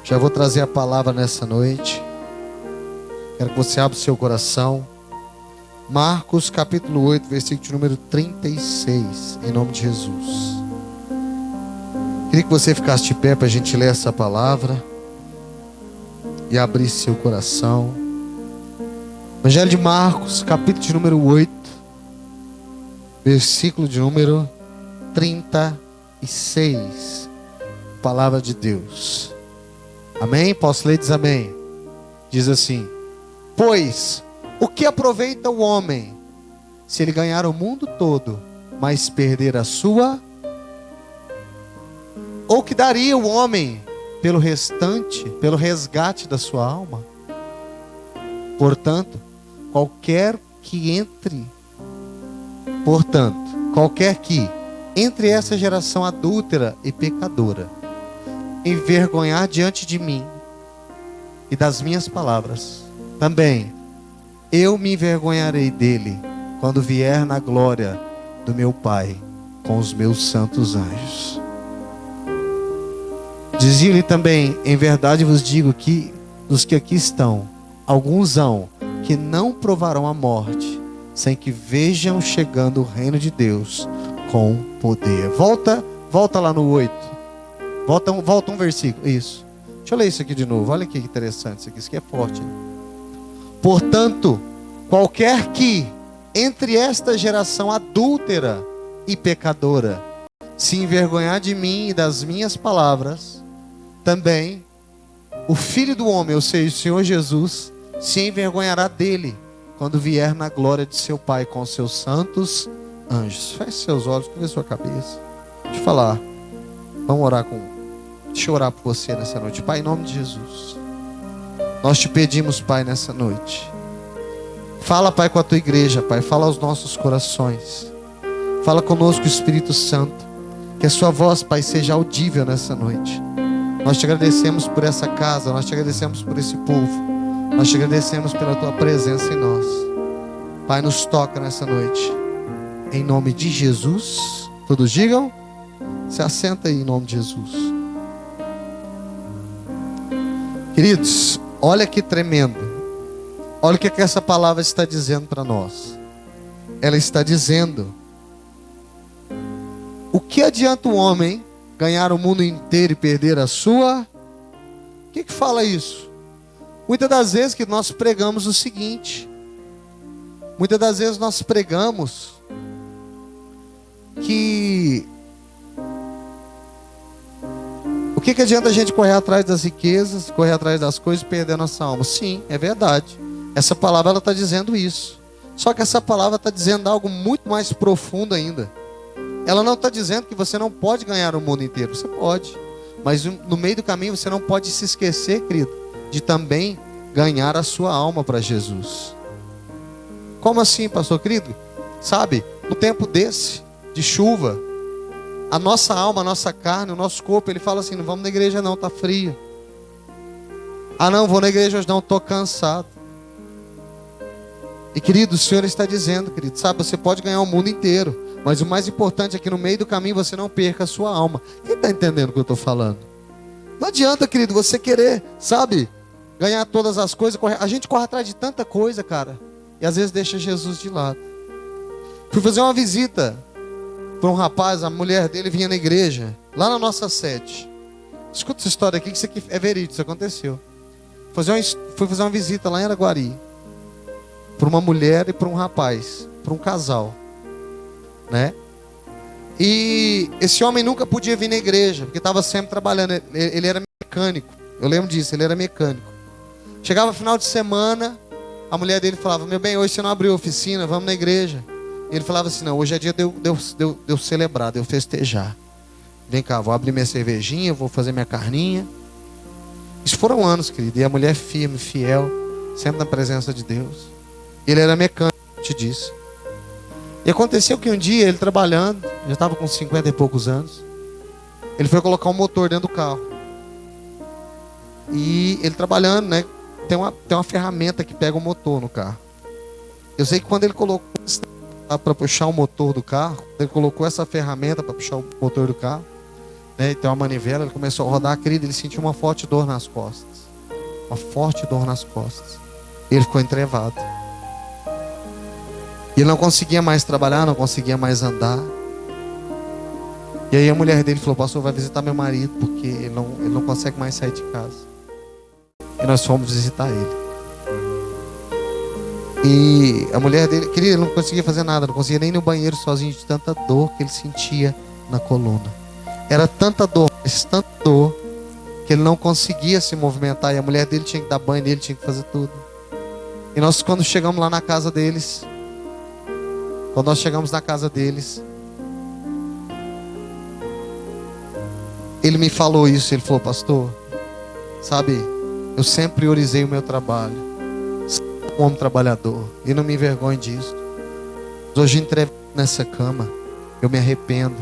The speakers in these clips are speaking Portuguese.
Já vou trazer a palavra nessa noite. Quero que você abra o seu coração. Marcos capítulo 8, versículo de número 36, em nome de Jesus. Queria que você ficasse de pé para a gente ler essa palavra e abrir seu coração. Evangelho de Marcos, capítulo de número 8, versículo de número 36. Palavra de Deus. Amém? Posso ler? Diz amém. Diz assim: pois o que aproveita o homem se ele ganhar o mundo todo, mas perder a sua? Ou que daria o homem pelo restante, pelo resgate da sua alma? Portanto, qualquer que entre essa geração adúltera e pecadora, envergonhar diante de mim e das minhas palavras, também eu me envergonharei dele quando vier na glória do meu Pai com os meus santos anjos. Dizia-lhe também: em verdade vos digo que dos que aqui estão, alguns hão que não provarão a morte, sem que vejam chegando o reino de Deus com poder. Volta lá no 8. Volta um versículo. Isso. Deixa eu ler isso aqui de novo. Olha que interessante isso aqui é forte. Portanto, qualquer que entre esta geração adúltera e pecadora se envergonhar de mim e das minhas palavras, também o Filho do Homem, ou seja, o Senhor Jesus, se envergonhará dele quando vier na glória de seu Pai com os seus santos anjos. Feche seus olhos, curva sua cabeça. Deixa eu falar. Vamos orar Deixa eu orar por você nessa noite. Pai, em nome de Jesus, nós te pedimos, Pai, nessa noite. Fala, Pai, com a tua igreja, Pai. Fala aos nossos corações. Fala conosco, Espírito Santo. Que a sua voz, Pai, seja audível nessa noite. Nós te agradecemos por essa casa. Nós te agradecemos por esse povo. Nós te agradecemos pela tua presença em nós. Pai, nos toca nessa noite. Em nome de Jesus. Todos digam. Se assenta aí em nome de Jesus. Queridos, olha que tremendo. Olha o que essa palavra está dizendo para nós. Ela está dizendo: o que adianta o homem ganhar o mundo inteiro e perder a sua? O que fala isso? Muitas das vezes que nós pregamos o seguinte. Muitas das vezes nós pregamos que o que adianta a gente correr atrás das riquezas, correr atrás das coisas e perder a nossa alma? Sim, é verdade. Essa palavra ela está dizendo isso. Só que essa palavra está dizendo algo muito mais profundo ainda. Ela não está dizendo que você não pode ganhar o mundo inteiro. Você pode. Mas no meio do caminho você não pode se esquecer, querido, de também ganhar a sua alma para Jesus. Como assim, pastor querido? Sabe, no tempo desse, de chuva, a nossa alma, a nossa carne, o nosso corpo, ele fala assim: não vamos na igreja não, está frio. Ah não, vou na igreja hoje não, estou cansado. E querido, o Senhor está dizendo, querido, sabe, você pode ganhar o mundo inteiro, mas o mais importante é que no meio do caminho você não perca a sua alma. Quem está entendendo o que eu estou falando? Não adianta, querido, você querer, sabe, ganhar todas as coisas. A gente corre atrás de tanta coisa, cara, e às vezes deixa Jesus de lado. Fui fazer uma visita para um rapaz, a mulher dele vinha na igreja, lá na nossa sede. Escuta essa história aqui, que isso aqui é verídico, isso aconteceu. Fui fazer uma visita lá em Araguari, para uma mulher e para um rapaz, para um casal, né? E esse homem nunca podia vir na igreja, porque estava sempre trabalhando. Ele era mecânico, eu lembro disso, ele era mecânico. Chegava final de semana, a mulher dele falava: meu bem, hoje você não abriu a oficina, vamos na igreja. Ele falava assim: não, hoje é dia de eu celebrar, de eu festejar. Vem cá, vou abrir minha cervejinha, vou fazer minha carninha. Isso foram anos, querido. E a mulher firme, fiel, sempre na presença de Deus. Ele era mecânico, eu te disse. E aconteceu que um dia, ele trabalhando, já estava com 50 e poucos anos, ele foi colocar um motor dentro do carro. E ele trabalhando, né? Tem uma ferramenta que pega o motor no carro. Eu sei que quando ele colocou para puxar o motor do carro, ele colocou essa ferramenta para puxar o motor do carro, né? E tem uma manivela, ele começou a rodar, querido, ele sentiu uma forte dor nas costas. Uma forte dor nas costas. Ele ficou entrevado. E ele não conseguia mais trabalhar, não conseguia mais andar. E aí a mulher dele falou: pastor, vai visitar meu marido, porque ele não consegue mais sair de casa. E nós fomos visitar ele. E a mulher dele, querido, ele não conseguia fazer nada, não conseguia nem ir no banheiro sozinho, de tanta dor que ele sentia na coluna. Era tanta dor, mas tanta dor, que ele não conseguia se movimentar. E a mulher dele tinha que dar banho nele, tinha que fazer tudo. E nós, quando chegamos lá na casa deles, ele me falou isso. Ele falou: pastor, sabe, eu sempre priorizei o meu trabalho, um homem trabalhador, e não me envergonho disso. Hoje, entrevado nessa cama, eu me arrependo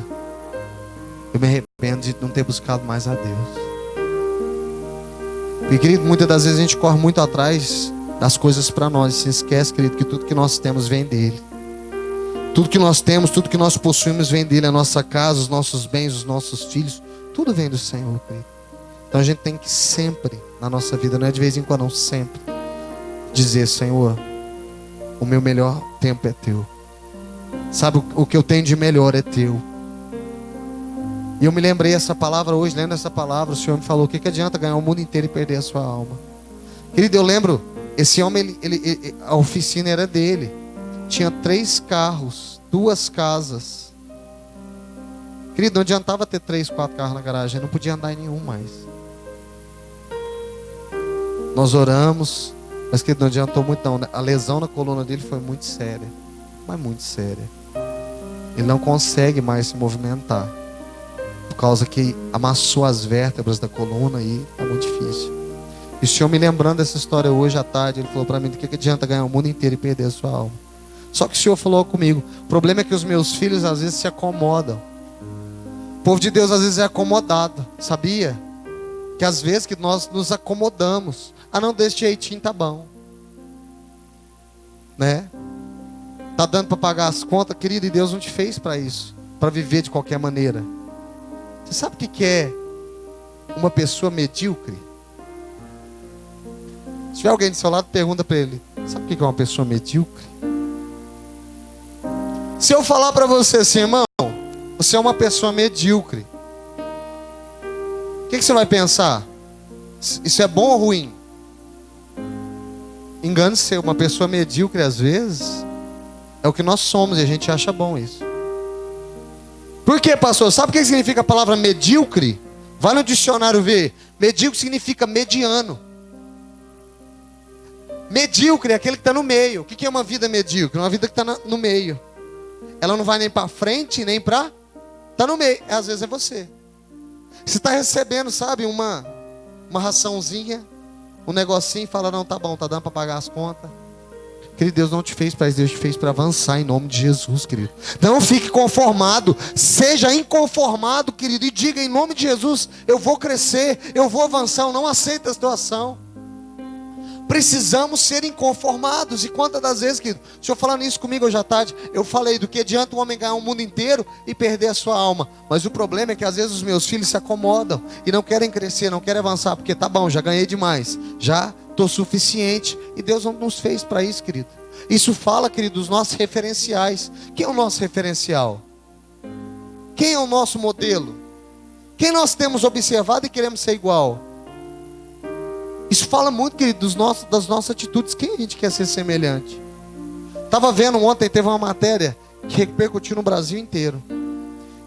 de não ter buscado mais a Deus. E, querido, muitas das vezes a gente corre muito atrás das coisas para nós, e se esquece, querido, que tudo que nós temos vem dele. Tudo que nós temos, tudo que nós possuímos vem dele. A nossa casa, os nossos bens, os nossos filhos, tudo vem do Senhor, querido. Então a gente tem que sempre, na nossa vida, não é de vez em quando, não, sempre dizer: Senhor, o meu melhor tempo é teu. Sabe, o que eu tenho de melhor é teu. E eu me lembrei essa palavra hoje, lendo essa palavra, o Senhor me falou: o que adianta ganhar o mundo inteiro e perder a sua alma? Querido, eu lembro, esse homem, a oficina era dele. Tinha 3 carros, 2 casas. Querido, não adiantava ter 3, 4 carros na garagem, eu não podia andar em nenhum mais. Nós oramos, mas querido, não adiantou muito não. A lesão na coluna dele foi muito séria, mas muito séria. Ele não consegue mais se movimentar, por causa que amassou as vértebras da coluna e está muito difícil. E o Senhor, me lembrando dessa história hoje à tarde, ele falou para mim: do que adianta ganhar o mundo inteiro e perder a sua alma? Só que o Senhor falou comigo: o problema é que os meus filhos às vezes se acomodam. O povo de Deus às vezes é acomodado, sabia? Que às vezes que nós nos acomodamos. Ah, não, desse jeitinho tá bom, né? Tá dando para pagar as contas, querido, e Deus não te fez para isso, para viver de qualquer maneira. Você sabe o que é uma pessoa medíocre? Se tiver alguém do seu lado, pergunta para ele: sabe o que é uma pessoa medíocre? Se eu falar para você assim: irmão, você é uma pessoa medíocre, o que você vai pensar? Isso é bom ou ruim? Engane-se, uma pessoa medíocre às vezes é o que nós somos e a gente acha bom isso. Por quê, pastor? Sabe o que significa a palavra medíocre? Vai no dicionário ver. Medíocre significa mediano. Medíocre é aquele que está no meio. O que é uma vida medíocre? Uma vida que está no meio. Ela não vai nem para frente, nem para... Está no meio. Às vezes é você. Você está recebendo, sabe, uma raçãozinha, um negocinho, e fala: não, tá bom, tá dando para pagar as contas. Querido, Deus não te fez para isso, Deus te fez para avançar em nome de Jesus, querido. Não fique conformado, seja inconformado, querido, e diga: em nome de Jesus, eu vou crescer, eu vou avançar, eu não aceito a situação. Precisamos ser inconformados. E quantas das vezes, querido, o Senhor falando isso comigo hoje à tarde, eu falei: do que adianta o homem ganhar o mundo inteiro e perder a sua alma? Mas o problema é que às vezes os meus filhos se acomodam e não querem crescer, não querem avançar, porque tá bom, já ganhei demais, já estou suficiente. E Deus não nos fez para isso, querido. Isso fala, querido, dos nossos referenciais. Quem é o nosso referencial? Quem é o nosso modelo? Quem nós temos observado e queremos ser igual? Isso fala muito, querido, das nossas atitudes. Quem a gente quer ser semelhante? Estava vendo ontem, teve uma matéria que repercutiu no Brasil inteiro.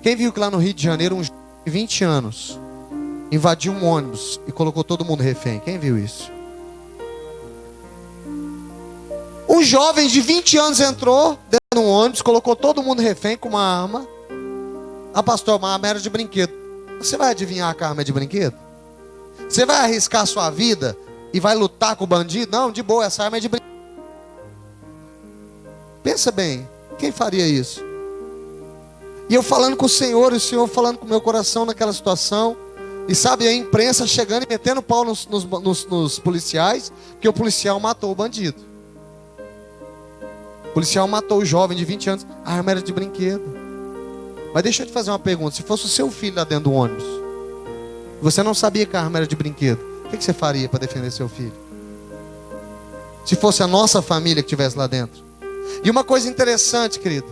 Quem viu que lá no Rio de Janeiro, um jovem de 20 anos invadiu um ônibus e colocou todo mundo refém? Quem viu isso? Um jovem de 20 anos entrou dentro de um ônibus, colocou todo mundo refém com uma arma. Ah, pastor, uma arma era de brinquedo. Você vai adivinhar que a arma é de brinquedo? Você vai arriscar a sua vida e vai lutar com o bandido? Não, de boa, essa arma é de brinquedo. Pensa bem, quem faria isso? E eu falando com o Senhor, e o Senhor falando com o meu coração naquela situação. E sabe, a imprensa chegando e metendo pau nos policiais, porque o policial matou o bandido. O policial matou o jovem de 20 anos, a arma era de brinquedo. Mas deixa eu te fazer uma pergunta: se fosse o seu filho lá dentro do ônibus, você não sabia que a arma era de brinquedo, o que você faria para defender seu filho? Se fosse a nossa família que estivesse lá dentro. E uma coisa interessante, querido,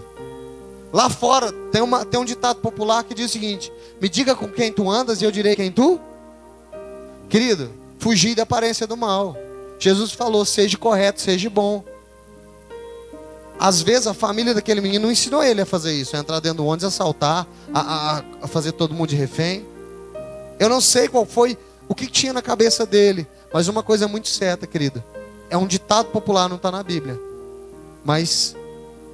lá fora tem um ditado popular que diz o seguinte: me diga com quem tu andas e eu direi quem tu. Querido, fugir da aparência do mal. Jesus falou: seja correto, seja bom. Às vezes a família daquele menino não ensinou ele a fazer isso, a entrar dentro do ônibus, assaltar, a fazer todo mundo de refém. Eu não sei qual foi, o que tinha na cabeça dele, mas uma coisa é muito certa, querido, é um ditado popular, não está na Bíblia, mas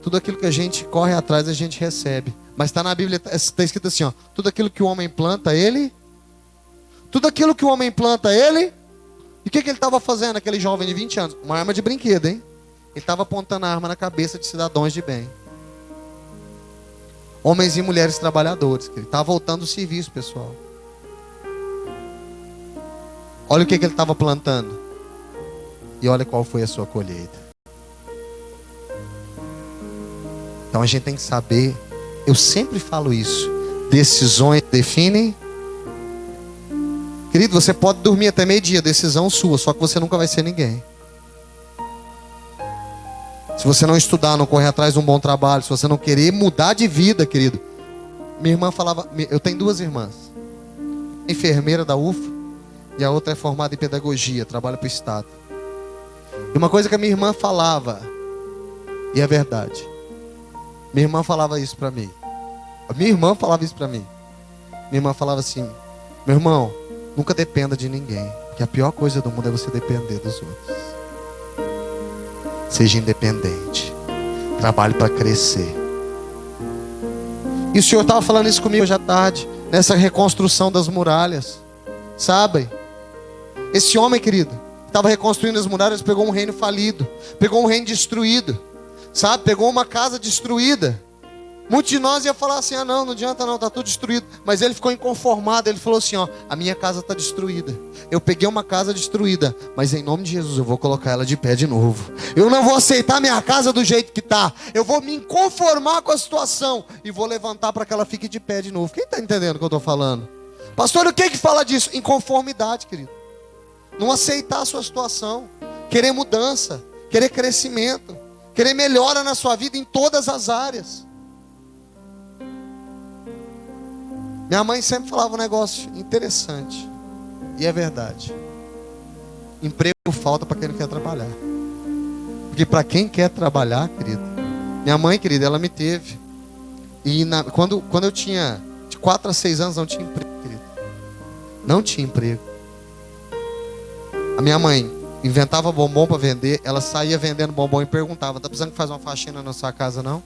tudo aquilo que a gente corre atrás a gente recebe. Mas está na Bíblia, está escrito assim, ó: tudo aquilo que o homem planta, ele... Tudo aquilo que o homem planta, ele... E o que ele estava fazendo, aquele jovem de 20 anos? Uma arma de brinquedo, hein? Ele estava apontando a arma na cabeça de cidadãos de bem. Homens e mulheres trabalhadores. Ele estava voltando o serviço, pessoal. Olha o que ele estava plantando. E olha qual foi a sua colheita. Então a gente tem que saber. Eu sempre falo isso. Decisões definem. Querido, você pode dormir até meio-dia, decisão sua, só que você nunca vai ser ninguém. Se você não estudar, não correr atrás de um bom trabalho, se você não querer mudar de vida, querido. Minha irmã falava, eu tenho duas irmãs, enfermeira da UFA, e a outra é formada em pedagogia, trabalha para o Estado. E uma coisa que a minha irmã falava, e é verdade, minha irmã falava isso para mim. Minha irmã falava isso para mim. Minha irmã falava assim: meu irmão, nunca dependa de ninguém, porque a pior coisa do mundo é você depender dos outros. Seja independente. Trabalhe para crescer. E o Senhor estava falando isso comigo hoje à tarde, nessa reconstrução das muralhas. Sabe? Esse homem, querido, estava reconstruindo as muralhas, pegou um reino falido, pegou um reino destruído, sabe? Pegou uma casa destruída. Muitos de nós iam falar assim: ah não, não adianta não, está tudo destruído. Mas ele ficou inconformado, ele falou assim: ó, a minha casa está destruída. Eu peguei uma casa destruída, mas em nome de Jesus eu vou colocar ela de pé de novo. Eu não vou aceitar minha casa do jeito que está. Eu vou me conformar com a situação e vou levantar para que ela fique de pé de novo. Quem está entendendo o que eu estou falando? Pastor, o que fala disso? Inconformidade, querido. Não aceitar a sua situação, querer mudança, querer crescimento, querer melhora na sua vida em todas as áreas. Minha mãe sempre falava um negócio interessante, e é verdade: emprego falta para quem não quer trabalhar. Porque para quem quer trabalhar, querido, minha mãe, querida, ela me teve. E quando eu tinha de 4 a 6 anos, não tinha emprego, querido. Não tinha emprego. A minha mãe inventava bombom para vender. Ela saía vendendo bombom e perguntava: tá precisando fazer uma faxina na sua casa, não?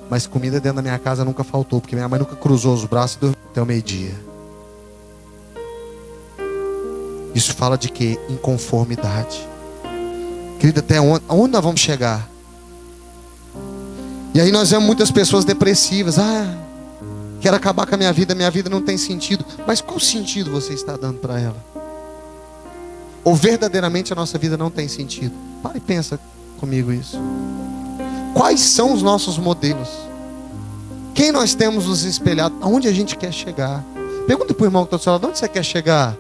Mas comida dentro da minha casa nunca faltou, porque minha mãe nunca cruzou os braços e dormiu até o meio-dia. Isso fala de quê? Inconformidade. Querida, até onde nós vamos chegar? E aí nós vemos muitas pessoas depressivas. Ah, quero acabar com a minha vida não tem sentido. Mas qual sentido você está dando para ela? Ou verdadeiramente a nossa vida não tem sentido? Para e pensa comigo isso. Quais são os nossos modelos? Quem nós temos nos espelhado? Aonde a gente quer chegar? Pergunta para o irmão que está do seu lado: onde você quer chegar?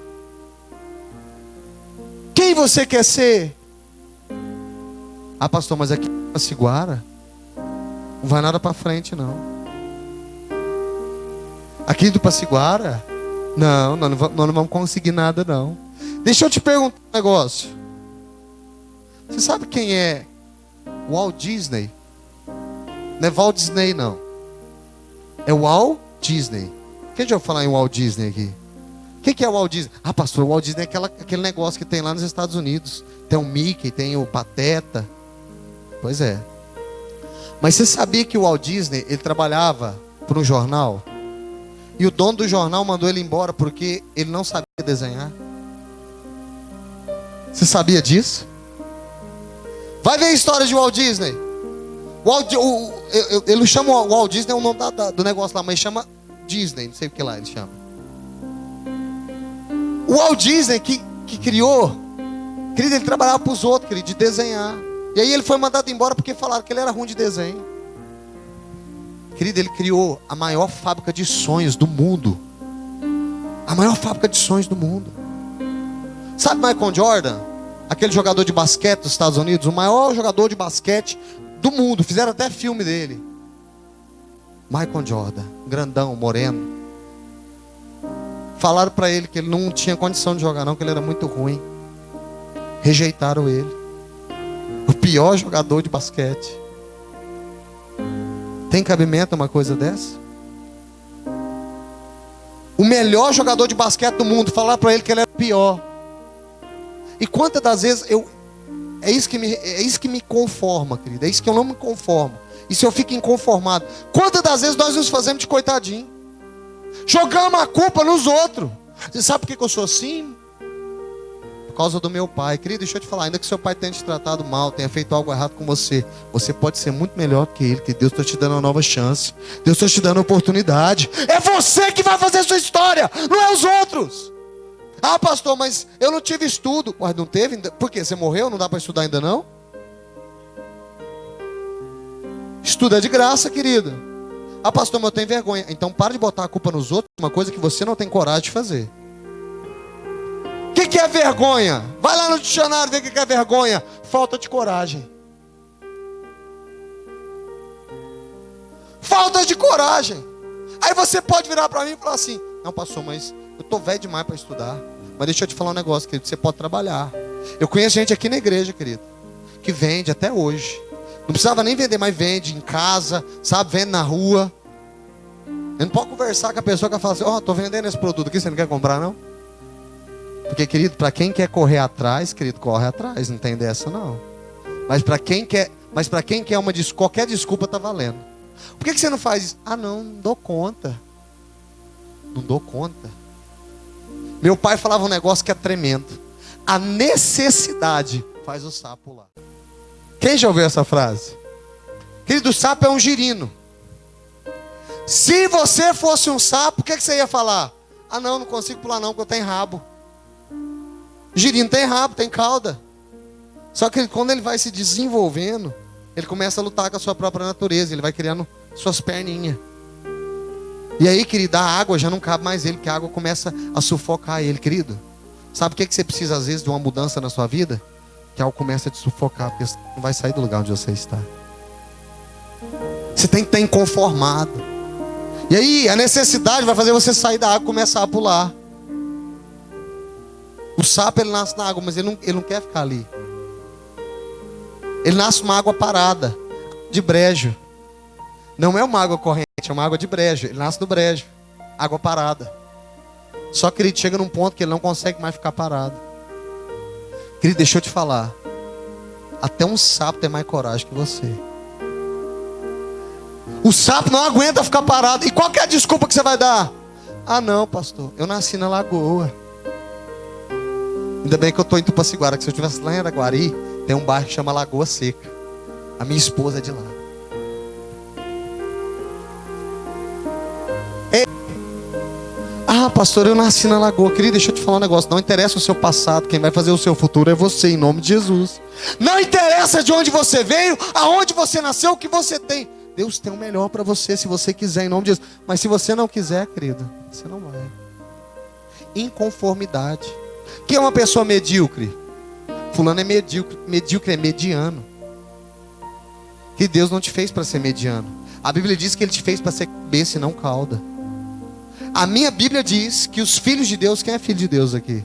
Quem você quer ser? Ah, pastor, mas aqui em Pasiguara não vai nada para frente, não. Aqui do Pasiguara, não, nós não vamos conseguir nada, não. Deixa eu te perguntar um negócio. Você sabe quem é Walt Disney? Não é Walt Disney, não. É Walt Disney. Quem já ouviu falar em Walt Disney aqui? O que é o Walt Disney? Ah, pastor, o Walt Disney é aquele negócio que tem lá nos Estados Unidos. Tem o Mickey, tem o Pateta. Pois é. Mas você sabia que o Walt Disney, ele trabalhava para um jornal? E o dono do jornal mandou ele embora porque ele não sabia desenhar? Você sabia disso? Vai ver a história de Walt Disney. Ele chama o Walt Disney, é o nome do negócio lá, mas chama Disney, não sei o que lá ele chama. O Walt Disney que criou, querido, ele trabalhava para os outros, querido, de desenhar. E aí ele foi mandado embora porque falaram que ele era ruim de desenho. Querido, ele criou a maior fábrica de sonhos do mundo. A maior fábrica de sonhos do mundo. Sabe Michael Jordan? Aquele jogador de basquete dos Estados Unidos, o maior jogador de basquete do mundo. Fizeram até filme dele. Michael Jordan, grandão, moreno. Falaram para ele que ele não tinha condição de jogar não, que ele era muito ruim. Rejeitaram ele. O pior jogador de basquete. Tem cabimento uma coisa dessa? O melhor jogador de basquete do mundo, falaram para ele que ele era pior. E quantas das vezes é isso que me conforma, querido. É isso que eu não me conformo. E se eu fico inconformado, quantas das vezes nós nos fazemos de coitadinho? Jogamos a culpa nos outros. Você sabe por que eu sou assim? Por causa do meu pai. Querido, deixa eu te falar, ainda que seu pai tenha te tratado mal, tenha feito algo errado com você, você pode ser muito melhor que ele, que Deus está te dando uma nova chance. Deus está te dando uma oportunidade. É você que vai fazer a sua história, não é os outros. Ah, pastor, mas eu não tive estudo. Ué, não teve? Por quê? Você morreu? Não dá para estudar ainda não? Estudo é de graça, querida. Ah, pastor, mas eu tenho vergonha. Então para de botar a culpa nos outros, uma coisa que você não tem coragem de fazer. O que é vergonha? Vai lá no dicionário ver o que é vergonha. Falta de coragem. Falta de coragem. Aí você pode virar para mim e falar assim: não, pastor, mas eu estou velho demais para estudar. Mas deixa eu te falar um negócio, querido. Você pode trabalhar. Eu conheço gente aqui na igreja, querido, que vende até hoje. Não precisava nem vender, mas vende em casa, sabe? Vende na rua. Eu não posso conversar com a pessoa que fala assim: ó, estou vendendo esse produto aqui, você não quer comprar não? Porque, querido, para quem quer correr atrás, querido, corre atrás, não tem dessa não. Mas para quem quer qualquer desculpa está valendo. Por que você não faz isso? Ah, não dou conta. Não dou conta. Meu pai falava um negócio que é tremendo: a necessidade faz o sapo lá. Quem já ouviu essa frase? Querido, o sapo é um girino. Se você fosse um sapo, o que você ia falar? Ah, não consigo pular não, porque eu tenho rabo. Girino tem rabo, tem cauda. Só que quando ele vai se desenvolvendo, ele começa a lutar com a sua própria natureza. Ele vai criando suas perninhas. E aí, querido, a água já não cabe mais ele, porque a água começa a sufocar ele, querido. Sabe o que você precisa às vezes de uma mudança na sua vida? Que algo começa a te sufocar, porque você não vai sair do lugar onde você está. Você tem que estar inconformado. E aí, a necessidade vai fazer você sair da água e começar a pular. O sapo, ele nasce na água, mas ele não quer ficar ali. Ele nasce uma água parada, de brejo. Não é uma água corrente, é uma água de brejo. Ele nasce do brejo, água parada. Só que ele chega num ponto que ele não consegue mais ficar parado. Querido, deixa eu te falar. Até um sapo tem mais coragem que você. O sapo não aguenta ficar parado. E qual que é a desculpa que você vai dar? Ah, não, pastor, eu nasci na lagoa. Ainda bem que eu estou em Tupaciguara, que se eu estivesse lá em Araguari, tem um bairro que chama Lagoa Seca. A minha esposa é de lá. Ah, pastor, eu nasci na lagoa. Querido, deixa eu te falar um negócio. Não interessa o seu passado, quem vai fazer o seu futuro é você, em nome de Jesus. Não interessa de onde você veio, aonde você nasceu, o que você tem. Deus tem o melhor para você, se você quiser, em nome de Jesus. Mas se você não quiser, querido, você não vai. Inconformidade. Quem é uma pessoa medíocre? Fulano é medíocre. Medíocre é mediano. Que Deus não te fez para ser mediano. A Bíblia diz que Ele te fez para ser cabeça e não cauda. A minha Bíblia diz que os filhos de Deus, quem é filho de Deus aqui?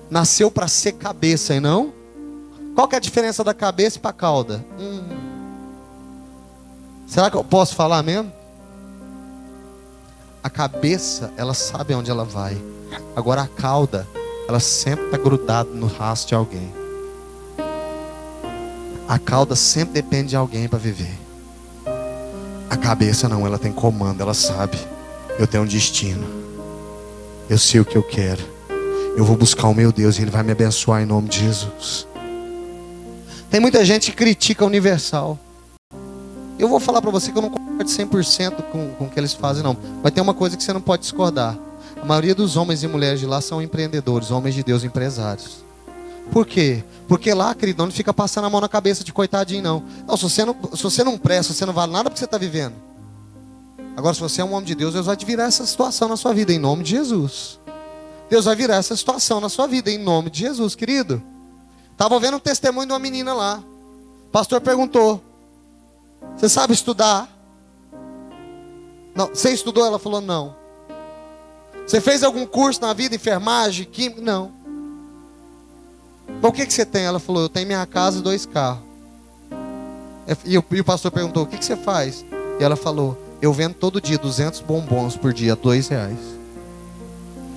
Nasceu para ser cabeça e não? Qual que é a diferença da cabeça para a cauda? Será que eu posso falar mesmo? A cabeça, ela sabe onde ela vai. Agora a cauda, ela sempre está grudada no rastro de alguém. A cauda sempre depende de alguém para viver. A cabeça não, ela tem comando, ela sabe. Eu tenho um destino. Eu sei o que eu quero. Eu vou buscar o meu Deus e Ele vai me abençoar em nome de Jesus. Tem muita gente que critica a Universal. Eu vou falar para você que eu não concordo 100% com o que eles fazem não. Mas tem uma coisa que você não pode discordar. A maioria dos homens e mulheres de lá são empreendedores, homens de Deus, empresários. Por quê? Porque lá, querido, não fica passando a mão na cabeça de coitadinho não. Não, se você não presta, você não vale nada porque você está vivendo. Agora, se você é um homem de Deus, Deus vai te virar essa situação na sua vida, em nome de Jesus. Deus vai virar essa situação na sua vida, em nome de Jesus, querido. Estava vendo um testemunho de uma menina lá. O pastor perguntou: você sabe estudar? Não. Você estudou? Ela falou: não. Você fez algum curso na vida, enfermagem, química? Não. Mas o que você tem? Ela falou: eu tenho minha casa e 2 carros. E o pastor perguntou: o que você faz? E ela falou: eu vendo todo dia 200 bombons por dia, R$2.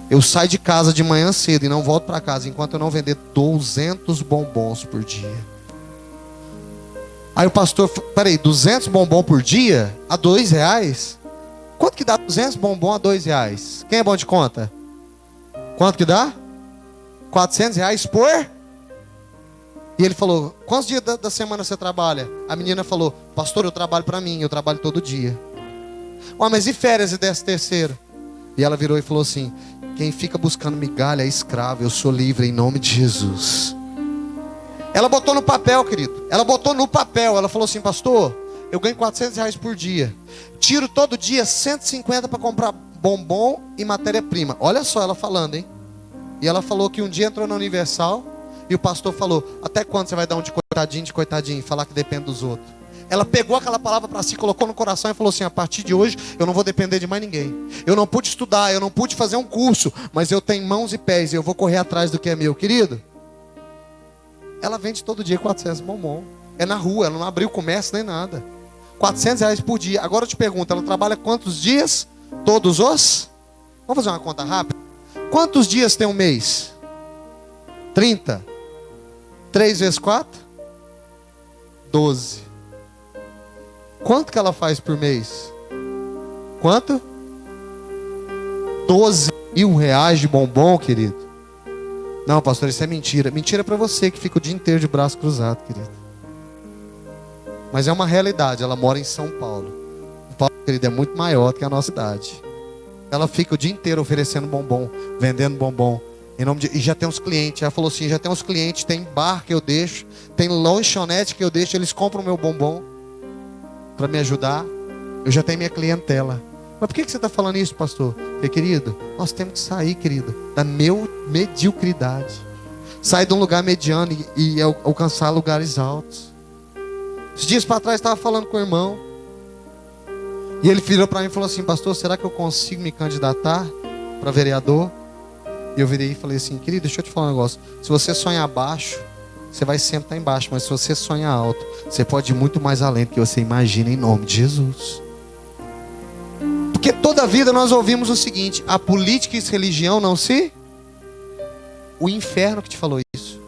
Eu saio de casa de manhã cedo e não volto para casa enquanto eu não vender 200 bombons por dia. Aí o pastor: peraí, 200 bombons por dia a R$2? Quanto que dá 200 bombons a R$2? Quem é bom de conta? Quanto que dá? R$400 por? E ele falou: quantos dias da semana você trabalha? A menina falou: pastor, eu trabalho para mim, eu trabalho todo dia. Mas e férias e 13º? E ela virou e falou assim: quem fica buscando migalha é escravo, eu sou livre em nome de Jesus. Ela botou no papel, querido. Ela botou no papel. Ela falou assim: pastor, eu ganho R$400 por dia. Tiro todo dia 150 para comprar bombom e matéria-prima. Olha só ela falando, hein? E ela falou que um dia entrou na Universal e o pastor falou: até quando você vai dar um de coitadinho, falar que depende dos outros? Ela pegou aquela palavra para si, colocou no coração e falou assim: a partir de hoje eu não vou depender de mais ninguém. Eu não pude estudar, eu não pude fazer um curso, mas eu tenho mãos e pés e eu vou correr atrás do que é meu. Querido, ela vende todo dia 400 bombom. É na rua, ela não abriu comércio nem nada. R$400 por dia. Agora eu te pergunto, ela trabalha quantos dias? Todos os? Vamos fazer uma conta rápida? Quantos dias tem um mês? 30. 3 vezes 4? 12. Quanto que ela faz por mês? Quanto? R$12.000 de bombom, querido. Não, pastor, isso é mentira. Mentira para você que fica o dia inteiro de braço cruzado, querido. Mas é uma realidade. Ela mora em São Paulo. São Paulo, querido, é muito maior do que a nossa cidade. Ela fica o dia inteiro oferecendo bombom, vendendo bombom. E já tem uns clientes. Ela falou assim: já tem uns clientes, tem bar que eu deixo, tem lanchonete que eu deixo, eles compram meu bombom para me ajudar. Eu já tenho minha clientela. Mas por que você está falando isso, pastor? Porque, querido, nós temos que sair, querido, da mediocridade. Sair de um lugar mediano e alcançar lugares altos. Esses dias para trás, estava falando com o irmão. E ele virou para mim e falou assim: pastor, será que eu consigo me candidatar para vereador? E eu virei e falei assim: querido, deixa eu te falar um negócio. Se você sonhar baixo, você vai sempre estar embaixo. Mas se você sonhar alto, você pode ir muito mais além do que você imagina, em nome de Jesus. Porque toda a vida nós ouvimos o seguinte: a política e a religião não se... O inferno que te falou isso.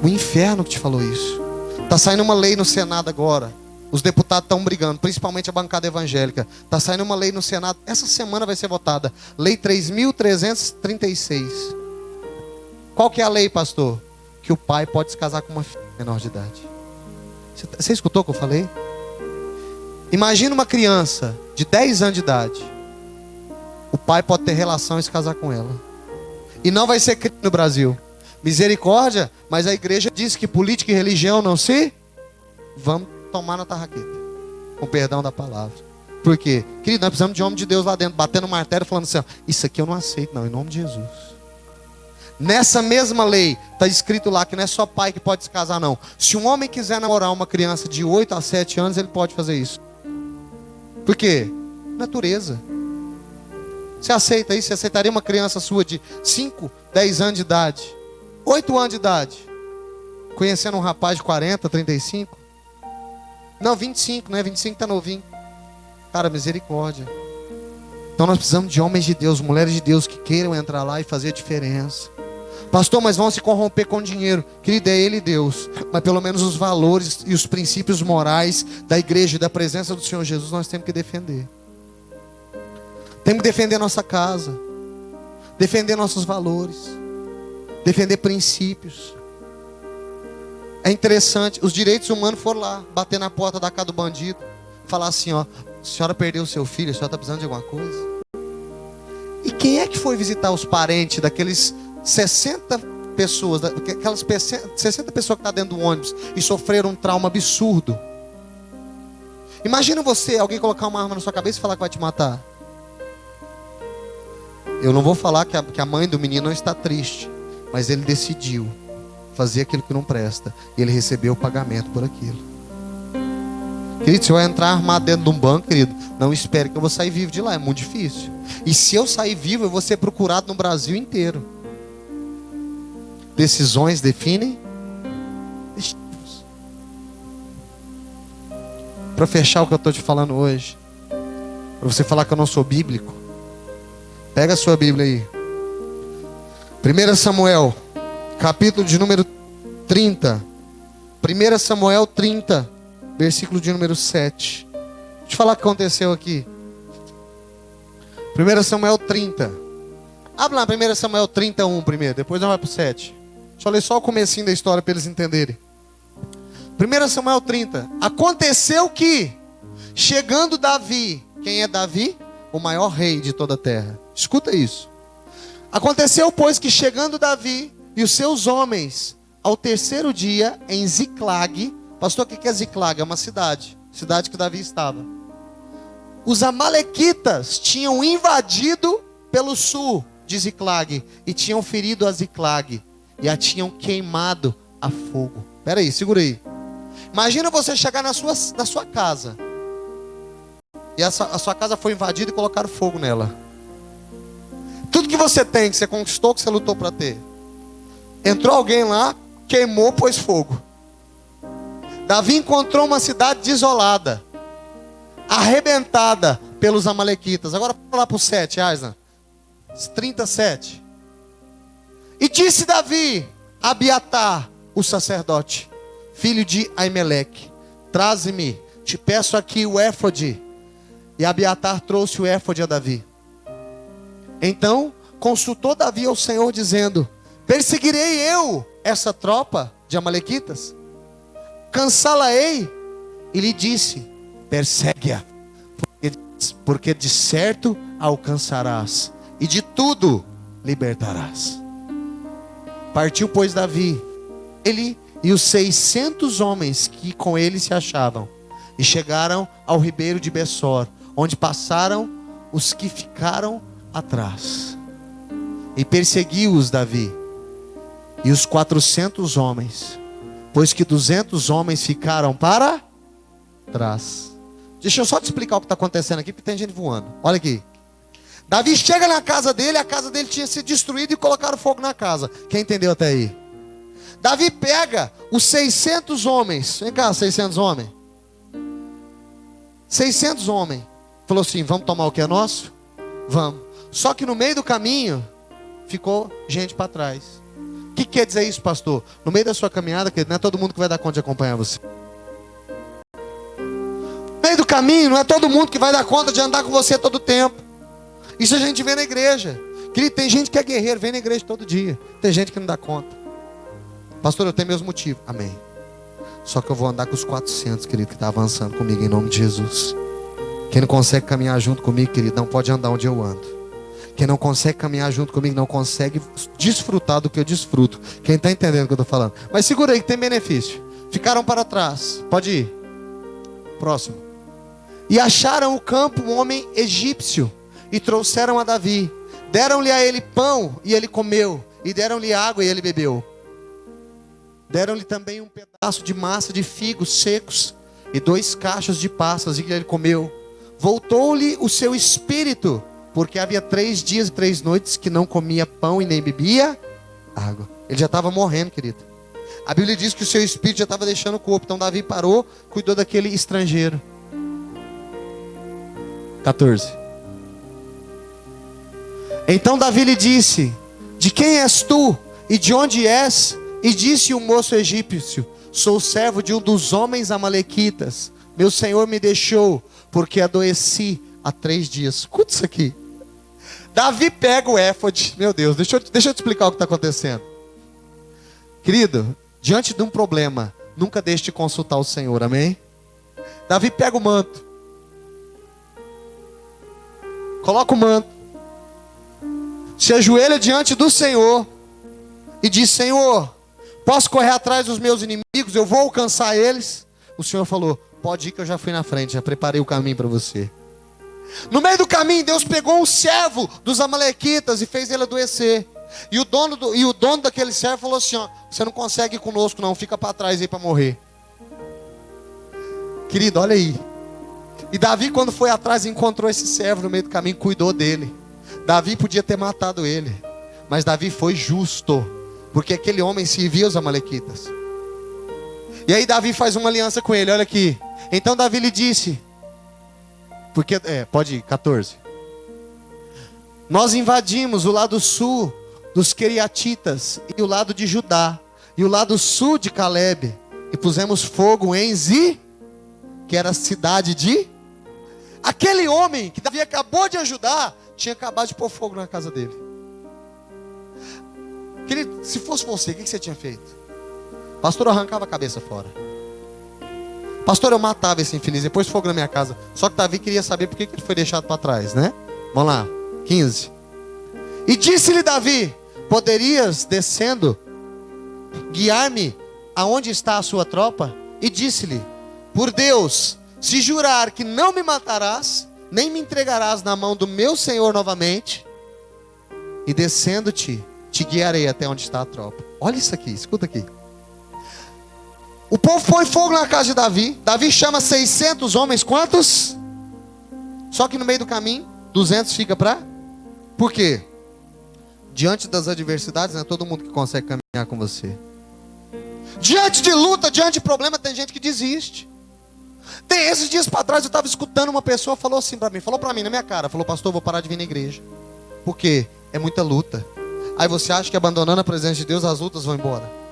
O inferno que te falou isso. Está saindo uma lei no Senado agora. Os deputados estão brigando, principalmente a bancada evangélica. Está saindo uma lei no Senado. Essa semana vai ser votada. Lei 3.336. Qual que é a lei, pastor? Que o pai pode se casar com uma filha menor de idade. Você escutou o que eu falei? Imagina uma criança de 10 anos de idade. O pai pode ter relação e se casar com ela. E não vai ser crime no Brasil. Misericórdia, mas a igreja diz que política e religião não se... Vamos tomar na tarraqueta, com perdão da palavra. Por quê? Querido, nós precisamos de homem de Deus lá dentro, batendo martelo, falando assim: ó, isso aqui eu não aceito não, em nome de Jesus. Nessa mesma lei, está escrito lá que não é só pai que pode se casar não. Se um homem quiser namorar uma criança de 8 a 7 anos, ele pode fazer isso. Por quê? Natureza. Você aceita isso? Você aceitaria uma criança sua de 5, 10 anos de idade, 8 anos de idade, conhecendo um rapaz de 40, 35? Não, 25, né? 25 tá novinho. Cara, misericórdia. Então nós precisamos de homens de Deus, mulheres de Deus que queiram entrar lá e fazer a diferença. Pastor, mas vão se corromper com dinheiro. Querido, é Ele Deus. Mas pelo menos os valores e os princípios morais da igreja e da presença do Senhor Jesus nós temos que defender. Temos que defender nossa casa, defender nossos valores, defender princípios. É interessante, os direitos humanos foram lá, bater na porta da casa do bandido, falar assim: ó, a senhora perdeu o seu filho, a senhora está precisando de alguma coisa? E quem é que foi visitar os parentes daqueles 60 pessoas, aquelas 60 pessoas que estão dentro do ônibus e sofreram um trauma absurdo? Imagina você, alguém colocar uma arma na sua cabeça e falar que vai te matar. Eu não vou falar que a mãe do menino não está triste, mas ele decidiu fazer aquilo que não presta, e ele recebeu o pagamento por aquilo. Querido, se eu entrar armado dentro de um banco, querido, não espere que eu vou sair vivo de lá, é muito difícil. E se eu sair vivo, eu vou ser procurado no Brasil inteiro. Decisões definem destinos. Para fechar o que eu estou te falando hoje, para você falar que eu não sou bíblico, pega a sua Bíblia aí. 1 Samuel, capítulo de número 30. 1 Samuel 30, versículo de número 7. Deixa eu te falar o que aconteceu aqui. 1 Samuel 30. Abre lá 1 Samuel 31 primeiro, depois nós vamos para o 7. Deixa eu ler só o comecinho da história para eles entenderem. 1 Samuel 30. Aconteceu que, chegando Davi, quem é Davi? O maior rei de toda a terra. Escuta isso. Aconteceu, pois, que chegando Davi e os seus homens ao terceiro dia em Ziclag. Pastor, o que é Ziclag? É uma cidade que Davi estava. Os amalequitas tinham invadido pelo sul de Ziclag e tinham ferido a Ziclag e a tinham queimado a fogo. Espera aí, segura aí. Imagina você chegar na sua casa e a sua casa foi invadida e colocaram fogo nela. Tudo que você tem, que você conquistou, que você lutou para ter, entrou alguém lá, queimou, pôs fogo. Davi encontrou uma cidade desolada, arrebentada pelos amalequitas. Agora vamos lá para o 7, Aisna. 37. E disse Davi a Abiatar, o sacerdote, filho de Aimeleque: traze-me, te peço aqui o éfode. E Abiatar trouxe o éfode a Davi. Então consultou Davi ao Senhor, dizendo: perseguirei eu essa tropa de amalequitas? Cansá-la-ei? E lhe disse: persegue-a, porque de certo alcançarás, e de tudo libertarás. Partiu, pois, Davi, ele e os 600 homens que com ele se achavam, e chegaram ao ribeiro de Bessor, onde passaram os que ficaram atrás. E perseguiu-os Davi e os 400 homens, pois que 200 homens ficaram para trás. Deixa eu só te explicar o que está acontecendo aqui, porque tem gente voando. Olha aqui. Davi chega na casa dele, a casa dele tinha sido destruída e colocaram fogo na casa. Quem entendeu até aí? Davi pega os 600 homens. Vem cá, 600 homens. 600 homens. Falou assim: vamos tomar o que é nosso? Vamos. Só que no meio do caminho ficou gente para trás. O que quer dizer isso, pastor? No meio da sua caminhada, querido, não é todo mundo que vai dar conta de acompanhar você. No meio do caminho, não é todo mundo que vai dar conta de andar com você todo o tempo. Isso a gente vê na igreja. Querido, tem gente que é guerreiro, vem na igreja todo dia. Tem gente que não dá conta. Pastor, eu tenho meus motivos. Amém. Só que eu vou andar com os 400, querido, que está avançando comigo em nome de Jesus. Quem não consegue caminhar junto comigo, querido, não pode andar onde eu ando. Quem não consegue caminhar junto comigo, não consegue desfrutar do que eu desfruto. Quem está entendendo o que eu estou falando? Mas segura aí que tem benefício. Ficaram para trás. Pode ir. Próximo. E acharam o campo um homem egípcio, e trouxeram a Davi. Deram-lhe a ele pão, e ele comeu. E deram-lhe água, e ele bebeu. Deram-lhe também um pedaço de massa de figos secos, e 2 cachos de passas, e ele comeu. Voltou-lhe o seu espírito, porque havia 3 dias e 3 noites que não comia pão e nem bebia água. Ele já estava morrendo, querido. A Bíblia diz que o seu espírito já estava deixando o corpo. Então Davi parou, cuidou daquele estrangeiro. 14. Então Davi lhe disse: de quem és tu e de onde és? E disse o moço egípcio: sou servo de um dos homens amalequitas. Meu senhor me deixou, porque adoeci há 3 dias. Escuta isso aqui. Davi pega o éfode. Meu Deus, deixa eu te explicar o que está acontecendo. Querido, diante de um problema, nunca deixe de consultar o Senhor, amém? Davi pega o manto, coloca o manto, se ajoelha diante do Senhor e diz: Senhor, posso correr atrás dos meus inimigos? Eu vou alcançar eles? O Senhor falou: pode ir que eu já fui na frente, já preparei o caminho para você. No meio do caminho, Deus pegou um servo dos amalequitas e fez ele adoecer. E o dono daquele servo falou assim, ó, você não consegue ir conosco não, fica para trás aí para morrer. Querido, olha aí. E Davi, quando foi atrás, encontrou esse servo no meio do caminho, cuidou dele. Davi podia ter matado ele, mas Davi foi justo, porque aquele homem servia os amalequitas. E aí Davi faz uma aliança com ele, olha aqui. Então Davi lhe disse, porque, pode ir, 14. Nós invadimos o lado sul dos Queriatitas e o lado de Judá e o lado sul de Calebe e pusemos fogo em Zi, que era a cidade de... Aquele homem que Davi acabou de ajudar tinha acabado de pôr fogo na casa dele. Querido, se fosse você, o que você tinha feito? Pastor, eu arrancava a cabeça fora. Pastor, eu matava esse infeliz, depois fogo na minha casa. Só que Davi queria saber por que ele foi deixado para trás, né? Vamos lá, 15. E disse-lhe Davi, poderias, descendo, guiar-me aonde está a sua tropa? E disse-lhe, por Deus, se jurar que não me matarás, nem me entregarás na mão do meu senhor novamente, e descendo-te, te guiarei até onde está a tropa. Olha isso aqui, escuta aqui. O povo põe fogo na casa de Davi. Davi chama 600 homens, quantos? Só que no meio do caminho, 200 fica para... Por quê? Diante das adversidades, não é todo mundo que consegue caminhar com você. Diante de luta, diante de problema, tem gente que desiste. Tem esses dias para trás, eu estava escutando uma pessoa, falou assim para mim, na minha cara, falou, pastor, eu vou parar de vir na igreja. Por quê? É muita luta. Aí você acha que abandonando a presença de Deus, as lutas vão embora.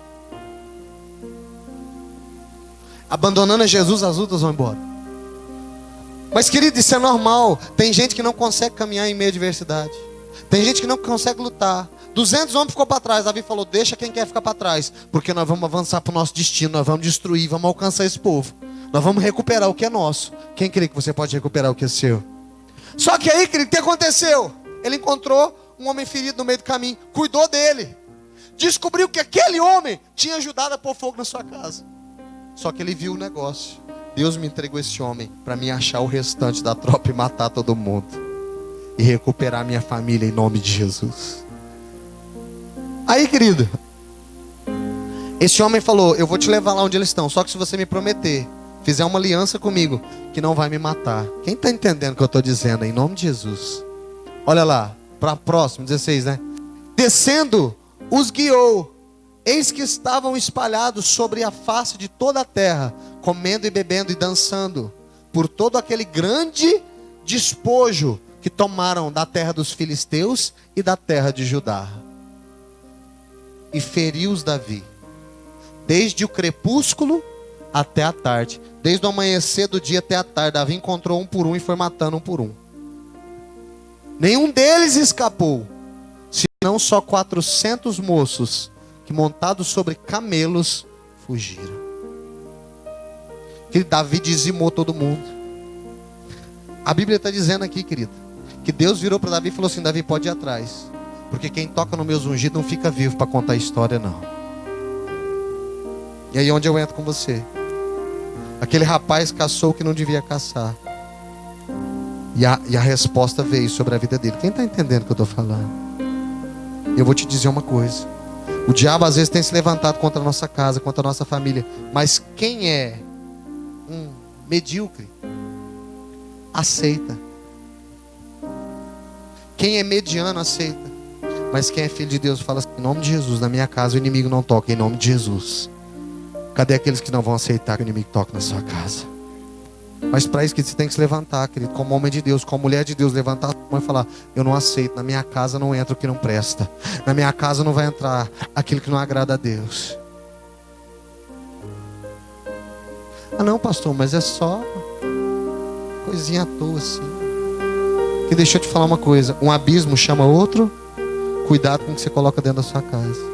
Abandonando a Jesus, as lutas vão embora. Mas querido, isso é normal. Tem gente que não consegue caminhar em meio à adversidade. Tem gente que não consegue lutar. 200 homens ficou para trás. Davi falou, deixa quem quer ficar para trás, porque nós vamos avançar para o nosso destino. Nós vamos destruir, vamos alcançar esse povo. Nós vamos recuperar o que é nosso. Quem crê que você pode recuperar o que é seu? Só que aí, querido, o que aconteceu? Ele encontrou um homem ferido no meio do caminho, cuidou dele, descobriu que aquele homem tinha ajudado a pôr fogo na sua casa. Só que ele viu o negócio. Deus me entregou esse homem para me achar o restante da tropa e matar todo mundo e recuperar minha família em nome de Jesus. Aí, querido, esse homem falou, eu vou te levar lá onde eles estão, só que se você me prometer, fizer uma aliança comigo, que não vai me matar. Quem está entendendo o que eu estou dizendo? Em nome de Jesus. Olha lá, para próximo, 16, né? Descendo, os guiou. Eis que estavam espalhados sobre a face de toda a terra, comendo e bebendo e dançando, por todo aquele grande despojo que tomaram da terra dos filisteus e da terra de Judá. E feriu-os Davi, desde o crepúsculo até a tarde. Desde o amanhecer do dia até a tarde, Davi encontrou um por um e foi matando um por um. Nenhum deles escapou, senão só 400 moços, que montados sobre camelos, fugiram. Que Davi dizimou todo mundo. A Bíblia está dizendo aqui, querido, que Deus virou para Davi e falou assim, Davi, pode ir atrás, porque quem toca no meus ungidos não fica vivo para contar a história não. E aí onde eu entro com você? Aquele rapaz caçou o que não devia caçar, e a resposta veio sobre a vida dele. Quem está entendendo o que eu estou falando? Eu vou te dizer uma coisa. O diabo às vezes tem se levantado contra a nossa casa, contra a nossa família. Mas quem é um medíocre, aceita. Quem é mediano, aceita. Mas quem é filho de Deus fala assim, em nome de Jesus, na minha casa o inimigo não toca, em nome de Jesus. Cadê aqueles que não vão aceitar que o inimigo toque na sua casa? Mas para isso que você tem que se levantar, querido, como homem de Deus, como mulher de Deus, levantar a mão e falar, eu não aceito, na minha casa não entra o que não presta, na minha casa não vai entrar aquilo que não agrada a Deus. Ah não, pastor, mas é só coisinha à toa assim. Que deixa eu te falar uma coisa, um abismo chama outro, cuidado com o que você coloca dentro da sua casa.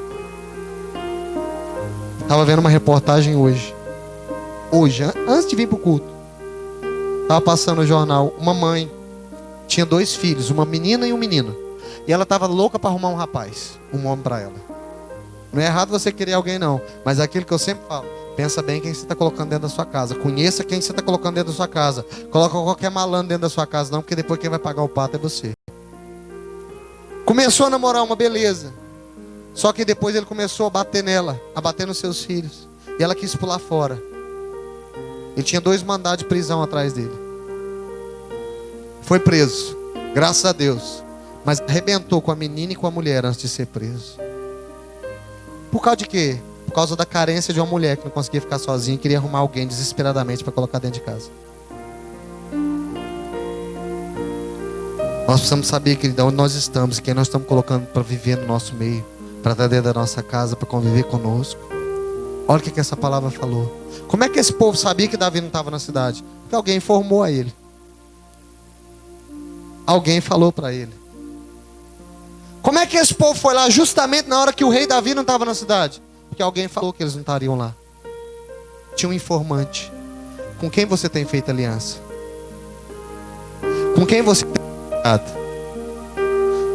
Estava vendo uma reportagem hoje, antes de vir para o culto. Estava passando no jornal, uma mãe tinha 2 filhos, uma menina e um menino. E ela estava louca para arrumar um rapaz, um homem para ela. Não é errado você querer alguém não, mas é aquilo que eu sempre falo. Pensa bem quem você está colocando dentro da sua casa. Conheça quem você está colocando dentro da sua casa. Coloca qualquer malandro dentro da sua casa, não, porque depois quem vai pagar o pato é você. Começou a namorar uma beleza. Só que depois ele começou a bater nela, a bater nos seus filhos. E ela quis pular fora. Ele tinha 2 mandados de prisão atrás dele. Foi preso, graças a Deus. Mas arrebentou com a menina e com a mulher antes de ser preso. Por causa de quê? Por causa da carência de uma mulher que não conseguia ficar sozinha e queria arrumar alguém desesperadamente para colocar dentro de casa. Nós precisamos saber, querido, onde nós estamos e quem nós estamos colocando para viver no nosso meio, para estar dentro da nossa casa, para conviver conosco. Olha o que essa palavra falou. Como é que esse povo sabia que Davi não estava na cidade? Porque alguém informou a ele. Alguém falou para ele. Como é que esse povo foi lá justamente na hora que o rei Davi não estava na cidade? Porque alguém falou que eles não estariam lá. Tinha um informante. Com quem você tem feito aliança? Com quem você tem amizade?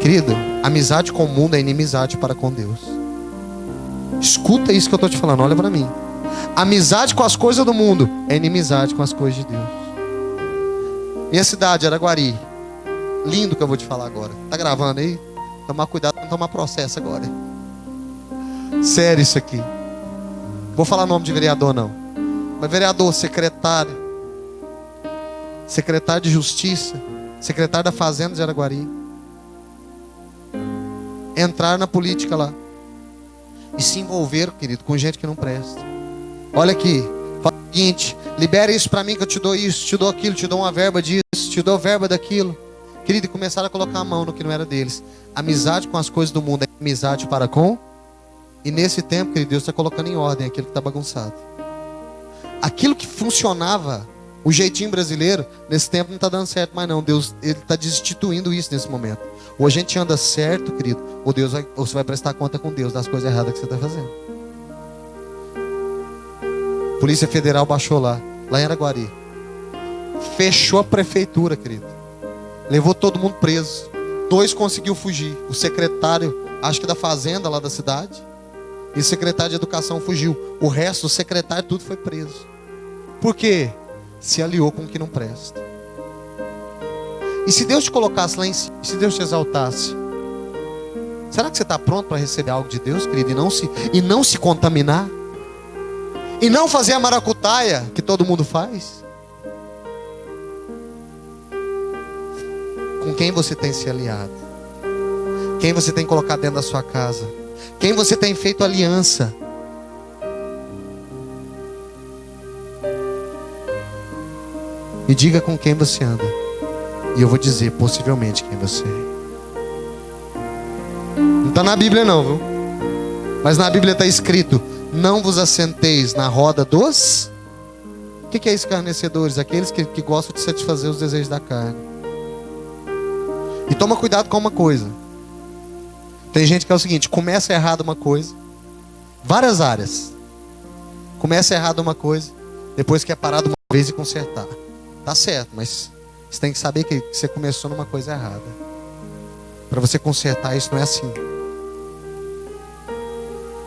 Querido, amizade com o mundo é inimizade para com Deus. Escuta isso que eu estou te falando, olha para mim. Amizade com as coisas do mundo é inimizade com as coisas de Deus. Minha cidade, Araguari. Lindo que eu vou te falar agora. Tá gravando aí? Tomar cuidado para não tomar processo agora. Sério isso aqui. Vou falar nome de vereador não. Mas vereador, secretário de Justiça, secretário da Fazenda de Araguari, entraram na política lá e se envolveram, querido, com gente que não presta. Olha aqui, fala o seguinte: libera isso para mim que eu te dou isso, te dou aquilo, te dou uma verba disso, te dou verba daquilo. Querido, e começaram a colocar a mão no que não era deles. Amizade com as coisas do mundo é amizade para com. E nesse tempo, querido, Deus está colocando em ordem aquilo que está bagunçado. Aquilo que funcionava, o jeitinho brasileiro, nesse tempo não está dando certo mais não. Deus, Ele está destituindo isso nesse momento. Ou a gente anda certo, querido, ou você vai prestar conta com Deus das coisas erradas que você está fazendo. Polícia Federal baixou lá em Araguari. Fechou a prefeitura, querido. Levou todo mundo preso. 2 conseguiu fugir. O secretário, acho que da fazenda lá da cidade, e o secretário de educação fugiu. O resto, o secretário, tudo foi preso. Por quê? Se aliou com o que não presta. E se Deus te colocasse lá em cima, se Deus te exaltasse, será que você está pronto para receber algo de Deus, querido? E não se contaminar? E não fazer a maracutaia que todo mundo faz? Com quem você tem se aliado? Quem você tem colocado dentro da sua casa? Quem você tem feito aliança? Me diga com quem você anda, e eu vou dizer possivelmente quem você é. Não está na Bíblia não, viu? Mas na Bíblia está escrito: não vos assenteis na roda dos... O que é escarnecedores? Aqueles que gostam de satisfazer os desejos da carne. E toma cuidado com uma coisa. Tem gente que é o seguinte: começa errado uma coisa, várias áreas. Começa errado uma coisa, depois quer parar de uma vez e consertar. Tá certo, mas você tem que saber que você começou numa coisa errada. Para você consertar isso não é assim.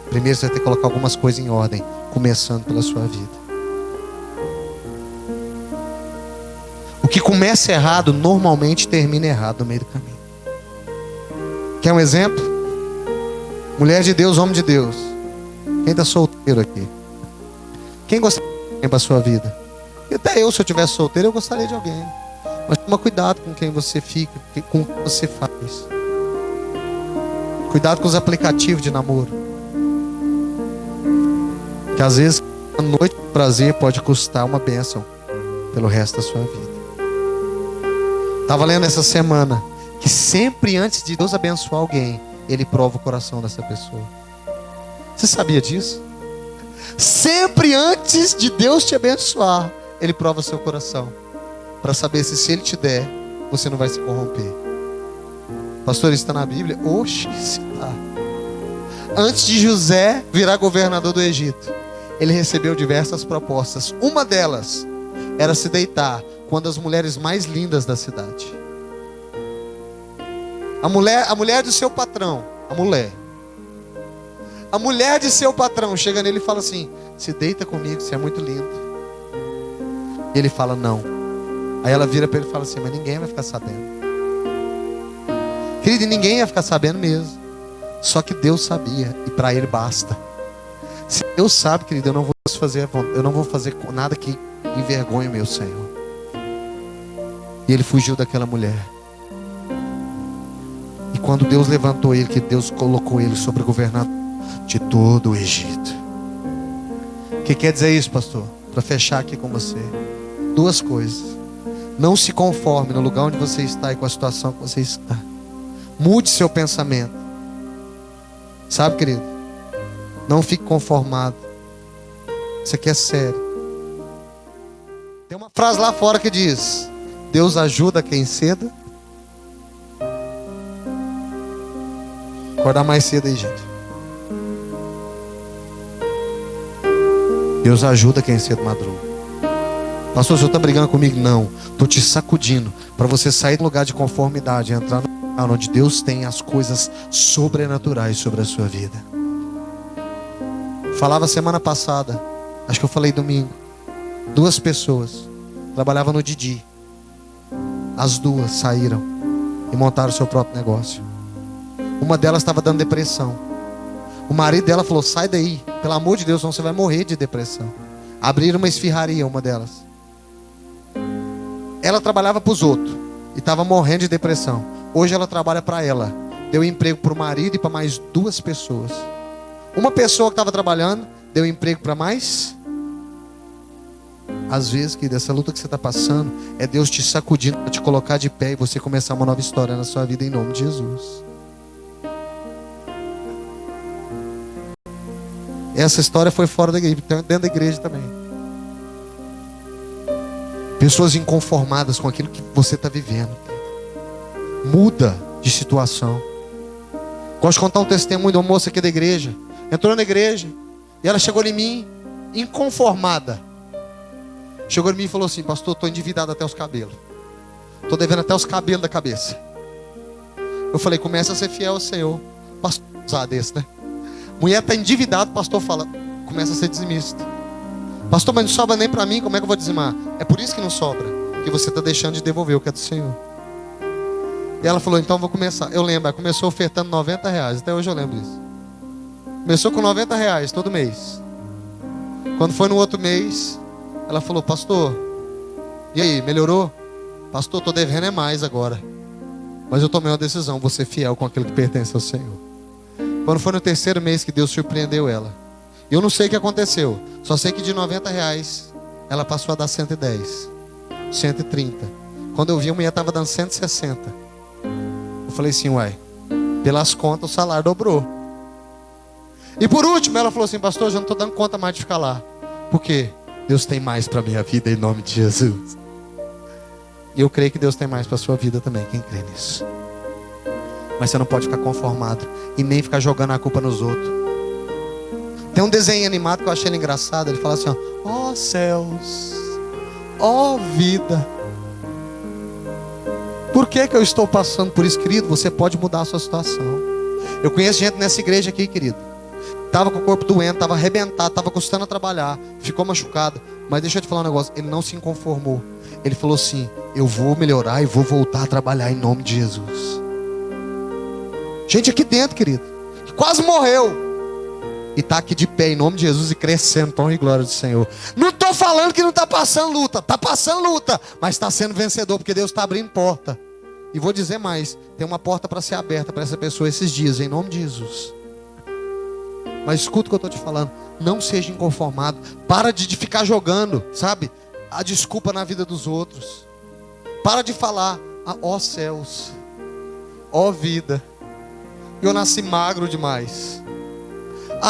Primeiro você vai ter que colocar algumas coisas em ordem, começando pela sua vida. O que começa errado normalmente termina errado no meio do caminho. Quer um exemplo? Mulher de Deus, homem de Deus. Quem está solteiro aqui? Quem gostaria de alguém para a sua vida? E até eu, se eu tivesse solteiro, eu gostaria de alguém. Mas toma cuidado com quem você fica, com o que você faz. Cuidado com os aplicativos de namoro. Que às vezes a noite de prazer pode custar uma bênção pelo resto da sua vida. Estava lendo essa semana que sempre antes de Deus abençoar alguém, Ele prova o coração dessa pessoa. Você sabia disso? Sempre antes de Deus te abençoar, Ele prova o seu coração, para saber se Ele te der, você não vai se corromper. Pastor, isso está na Bíblia? Oxe, está. Antes de José virar governador do Egito, ele recebeu diversas propostas. Uma delas era se deitar com uma das mulheres mais lindas da cidade. A mulher do seu patrão, a mulher de seu patrão chega nele e fala assim: se deita comigo, você é muito lindo. E ele fala, não. Aí ela vira para ele e fala assim, mas ninguém vai ficar sabendo. Querido, ninguém ia ficar sabendo mesmo. Só que Deus sabia, e para ele basta. Se Deus sabe, querido, eu não vou fazer nada que envergonhe o meu Senhor. E ele fugiu daquela mulher. E quando Deus levantou ele, que Deus colocou ele sobre o governador de todo o Egito. O que quer dizer isso, pastor? Para fechar aqui com você, duas coisas. Não se conforme no lugar onde você está e com a situação que você está. Mude seu pensamento. Sabe, querido? Não fique conformado. Isso aqui é sério. Tem uma frase lá fora que diz: Deus ajuda quem cedo. Acordar mais cedo aí, gente. Deus ajuda quem cedo madruga. Pastor, o senhor está brigando comigo? Não. Estou te sacudindo para você sair do lugar de conformidade e entrar no lugar onde Deus tem as coisas sobrenaturais sobre a sua vida. Falava semana passada, acho que eu falei domingo. 2 pessoas trabalhavam no Didi. As 2 saíram e montaram o seu próprio negócio. Uma delas estava dando depressão. O marido dela falou: sai daí, pelo amor de Deus, senão você vai morrer de depressão. Abriram uma esfirraria, uma delas. Ela trabalhava para os outros e estava morrendo de depressão. Hoje ela trabalha para ela. Deu emprego para o marido e para mais 2 pessoas. Uma pessoa que estava trabalhando deu emprego para mais. Às vezes, que dessa luta que você está passando é Deus te sacudindo para te colocar de pé e você começar uma nova história na sua vida em nome de Jesus. Essa história foi fora da igreja, dentro da igreja também. Pessoas inconformadas com aquilo que você está vivendo. Muda de situação. Gosto de contar um testemunho de uma moça aqui da igreja. Entrou na igreja e ela chegou em mim inconformada. Chegou em mim e falou assim: pastor, estou endividado até os cabelos. Estou devendo até os cabelos da cabeça. Eu falei: começa a ser fiel ao Senhor. Pastor, usar desse, né? Mulher está endividada, pastor fala: começa a ser dizimista. Pastor, mas não sobra nem para mim, como é que eu vou dizimar? É por isso que não sobra, que você está deixando de devolver o que é do Senhor. E ela falou: então eu vou começar. Eu lembro, ela começou ofertando R$90. Até hoje eu lembro disso. Começou com R$90 todo mês. Quando foi no outro mês, ela falou: pastor, e aí, melhorou? Pastor, estou devendo é mais agora. Mas eu tomei uma decisão, vou ser fiel com aquilo que pertence ao Senhor. Quando foi no 3º mês que Deus surpreendeu ela. Eu não sei o que aconteceu. Só sei que de R$90 ela passou a dar 110, 130. Quando eu vi, a mulher estava dando 160. Eu falei assim: uai, pelas contas o salário dobrou. E por último ela falou assim: pastor, eu já não estou dando conta mais de ficar lá. Por quê? Deus tem mais para a minha vida em nome de Jesus. E eu creio que Deus tem mais para a sua vida também. Quem crê nisso? Mas você não pode ficar conformado e nem ficar jogando a culpa nos outros. Tem um desenho animado que eu achei engraçado. Ele fala assim: ó céus, ó vida, por que eu estou passando por isso, querido? Você pode mudar a sua situação. Eu conheço gente nessa igreja aqui, querido, estava com o corpo doendo, estava arrebentado, estava custando a trabalhar, ficou machucado. Mas deixa eu te falar um negócio: ele não se inconformou. Ele falou assim: eu vou melhorar e vou voltar a trabalhar em nome de Jesus. Gente aqui dentro, querido, que quase morreu e está aqui de pé em nome de Jesus e crescendo pão e glória do Senhor. Não estou falando que não está passando luta. Está passando luta, mas está sendo vencedor, porque Deus está abrindo porta. E vou dizer mais: tem uma porta para ser aberta para essa pessoa esses dias, em nome de Jesus. Mas escuta o que eu estou te falando: não seja inconformado. Para de ficar jogando, sabe, a desculpa na vida dos outros. Para de falar: ó céus, ó vida, eu nasci magro demais.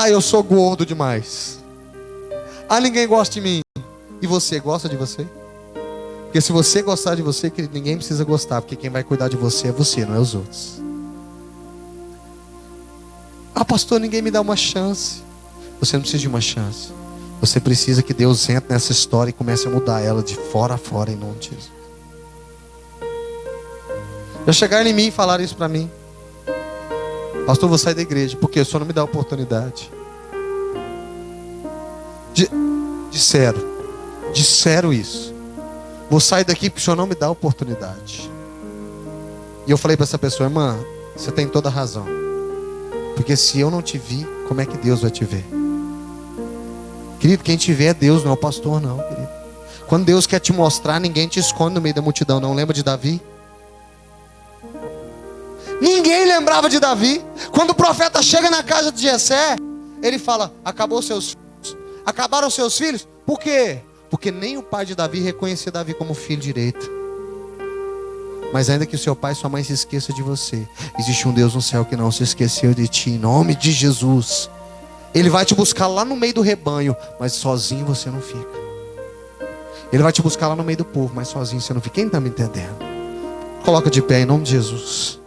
Eu sou gordo demais. Ninguém gosta de mim. E você gosta de você? Porque se você gostar de você, querido, ninguém precisa gostar, porque quem vai cuidar de você é você, não é os outros. Pastor, ninguém me dá uma chance. Você não precisa de uma chance. Você precisa que Deus entre nessa história e comece a mudar ela de fora a fora, em nome de Jesus. Já chegaram em mim e falaram isso para mim: pastor, eu vou sair da igreja, porque o senhor não me dá oportunidade. Disseram isso. Vou sair daqui porque o Senhor não me dá oportunidade. E eu falei para essa pessoa: irmã, você tem toda a razão. Porque se eu não te vi, como é que Deus vai te ver? Querido, quem te vê é Deus, não é o pastor não, querido. Quando Deus quer te mostrar, ninguém te esconde no meio da multidão, não. Lembra de Davi? Ninguém lembrava de Davi. Quando o profeta chega na casa de Jessé, ele fala: acabaram seus filhos? Por quê? Porque nem o pai de Davi reconhecia Davi como filho direito. Mas ainda que o seu pai e sua mãe se esqueçam de você, existe um Deus no céu que não se esqueceu de ti. Em nome de Jesus. Ele vai te buscar lá no meio do rebanho, mas sozinho você não fica. Ele vai te buscar lá no meio do povo, mas sozinho você não fica. Quem está me entendendo? Coloca de pé em nome de Jesus.